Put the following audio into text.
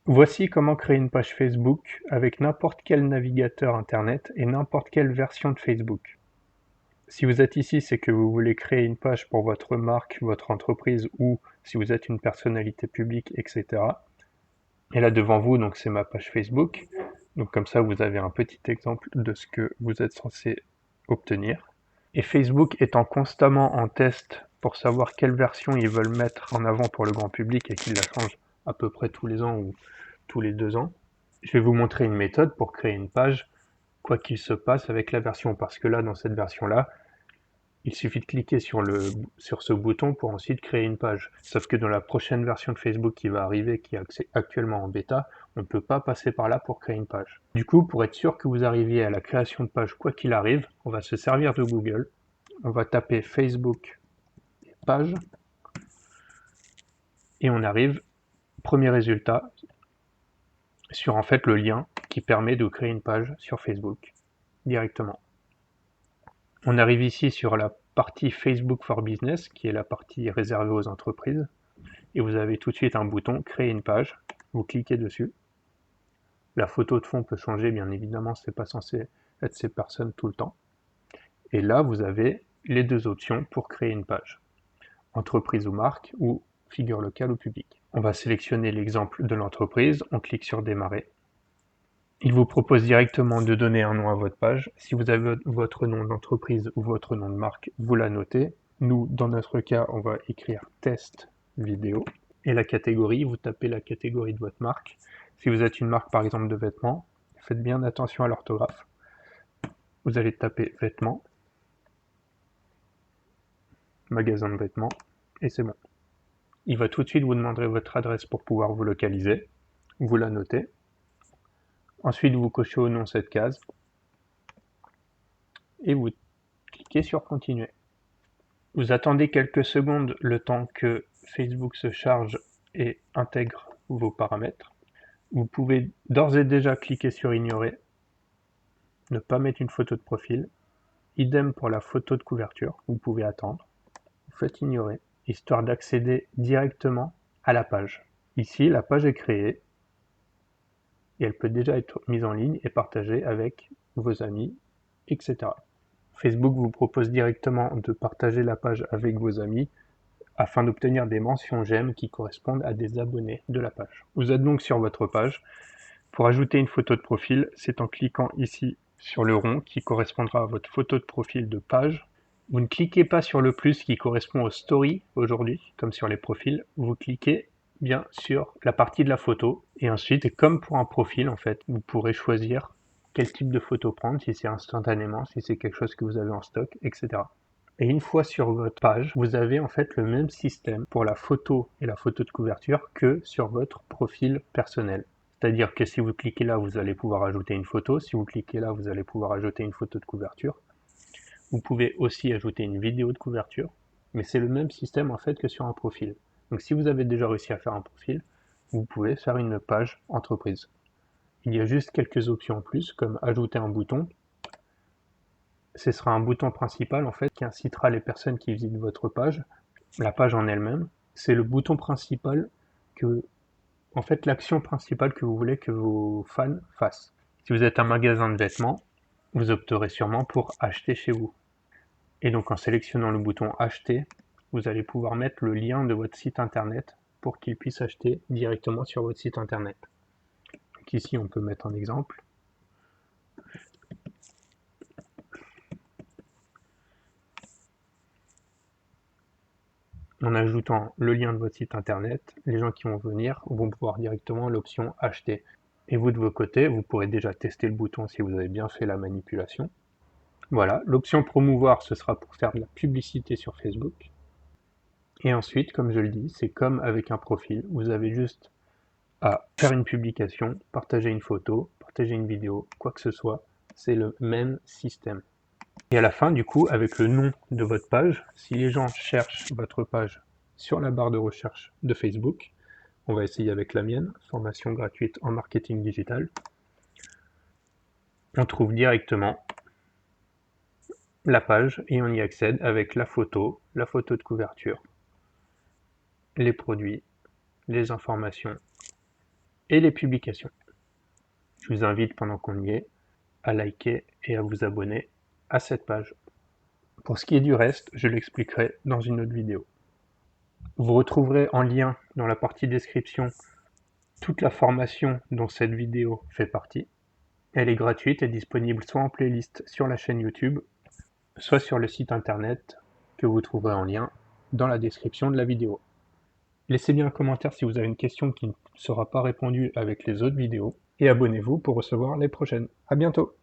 Voici comment créer une page Facebook avec n'importe quel navigateur internet et n'importe quelle version de Facebook. Si vous êtes ici, c'est que vous voulez créer une page pour votre marque, votre entreprise ou si vous êtes une personnalité publique, etc. Et là devant vous, donc c'est ma page Facebook. Donc comme ça, vous avez un petit exemple de ce que vous êtes censé obtenir. Et Facebook étant constamment en test pour savoir quelle version ils veulent mettre en avant pour le grand public et qu'ils la changent à peu près tous les ans ou tous les 2 ans, je vais vous montrer une méthode pour créer une page quoi qu'il se passe avec la version. Parce que là, dans cette version-là, il suffit de cliquer sur ce bouton pour ensuite créer une page. Sauf que dans la prochaine version de Facebook qui va arriver, qui est actuellement en bêta, on ne peut pas passer par là pour créer une page. Du coup, pour être sûr que vous arriviez à la création de page quoi qu'il arrive, on va se servir de Google. On va taper Facebook page et on arrive, premier résultat, sur en fait le lien qui permet de créer une page sur Facebook directement. On arrive ici sur la partie Facebook for Business, qui est la partie réservée aux entreprises, et vous avez tout de suite un bouton créer une page. Vous cliquez dessus. La photo de fond peut changer, bien évidemment, c'est pas censé être ces personnes tout le temps. Et là, vous avez les deux options pour créer une page. Entreprise ou marque, ou figure locale ou publique. On va sélectionner l'exemple de l'entreprise, on clique sur démarrer. Il vous propose directement de donner un nom à votre page. Si vous avez votre nom d'entreprise ou votre nom de marque, vous la notez. Nous, dans notre cas, on va écrire test vidéo. Et la catégorie, vous tapez la catégorie de votre marque. Si vous êtes une marque, par exemple, de vêtements, faites bien attention à l'orthographe. Vous allez taper vêtements, magasin de vêtements, et c'est bon. Il va tout de suite vous demander votre adresse pour pouvoir vous localiser. Vous la notez. Ensuite, vous cochez au nom cette case et vous cliquez sur continuer. Vous attendez quelques secondes le temps que Facebook se charge et intègre vos paramètres. Vous pouvez d'ores et déjà cliquer sur ignorer, ne pas mettre une photo de profil. Idem pour la photo de couverture, vous pouvez attendre. Vous faites ignorer, histoire d'accéder directement à la page. Ici, la page est créée et elle peut déjà être mise en ligne et partagée avec vos amis, etc. Facebook vous propose directement de partager la page avec vos amis afin d'obtenir des mentions j'aime qui correspondent à des abonnés de la page. Vous êtes donc sur votre page. Pour ajouter une photo de profil, c'est en cliquant ici sur le rond qui correspondra à votre photo de profil de page. Vous ne cliquez pas sur le plus qui correspond aux stories aujourd'hui, comme sur les profils. Vous cliquez bien sur la partie de la photo et ensuite, comme pour un profil en fait, vous pourrez choisir quel type de photo prendre, si c'est instantanément, si c'est quelque chose que vous avez en stock, etc. Et une fois sur votre page, vous avez en fait le même système pour la photo et la photo de couverture que sur votre profil personnel. C'est-à-dire que si vous cliquez là, vous allez pouvoir ajouter une photo. Si vous cliquez là, vous allez pouvoir ajouter une photo de couverture. Vous pouvez aussi ajouter une vidéo de couverture. Mais c'est le même système en fait que sur un profil. Donc si vous avez déjà réussi à faire un profil, vous pouvez faire une page entreprise. Il y a juste quelques options en plus, comme ajouter un bouton. Ce sera un bouton principal en fait qui incitera les personnes qui visitent votre page. La page en elle-même, c'est le bouton principal que, en fait, l'action principale que vous voulez que vos fans fassent. Si vous êtes un magasin de vêtements, vous opterez sûrement pour acheter chez vous. Et donc en sélectionnant le bouton acheter, vous allez pouvoir mettre le lien de votre site internet pour qu'ils puissent acheter directement sur votre site internet. Donc ici on peut mettre un exemple. En ajoutant le lien de votre site internet, les gens qui vont venir vont pouvoir directement l'option acheter. Et vous de vos côtés, vous pourrez déjà tester le bouton si vous avez bien fait la manipulation. Voilà, l'option promouvoir, ce sera pour faire de la publicité sur Facebook. Et ensuite, comme je le dis, c'est comme avec un profil, vous avez juste à faire une publication, partager une photo, partager une vidéo, quoi que ce soit, c'est le même système. Et à la fin, du coup, avec le nom de votre page, si les gens cherchent votre page sur la barre de recherche de Facebook, on va essayer avec la mienne, formation gratuite en marketing digital, on trouve directement la page et on y accède avec la photo de couverture, les produits, les informations et les publications. Je vous invite, pendant qu'on y est, à liker et à vous abonner à cette page. Pour ce qui est du reste, je l'expliquerai dans une autre vidéo. Vous retrouverez en lien dans la partie description toute la formation dont cette vidéo fait partie. Elle est gratuite et disponible soit en playlist sur la chaîne YouTube, soit sur le site internet que vous trouverez en lien dans la description de la vidéo. Laissez bien un commentaire si vous avez une question qui ne sera pas répondue avec les autres vidéos et abonnez-vous pour recevoir les prochaines. À bientôt!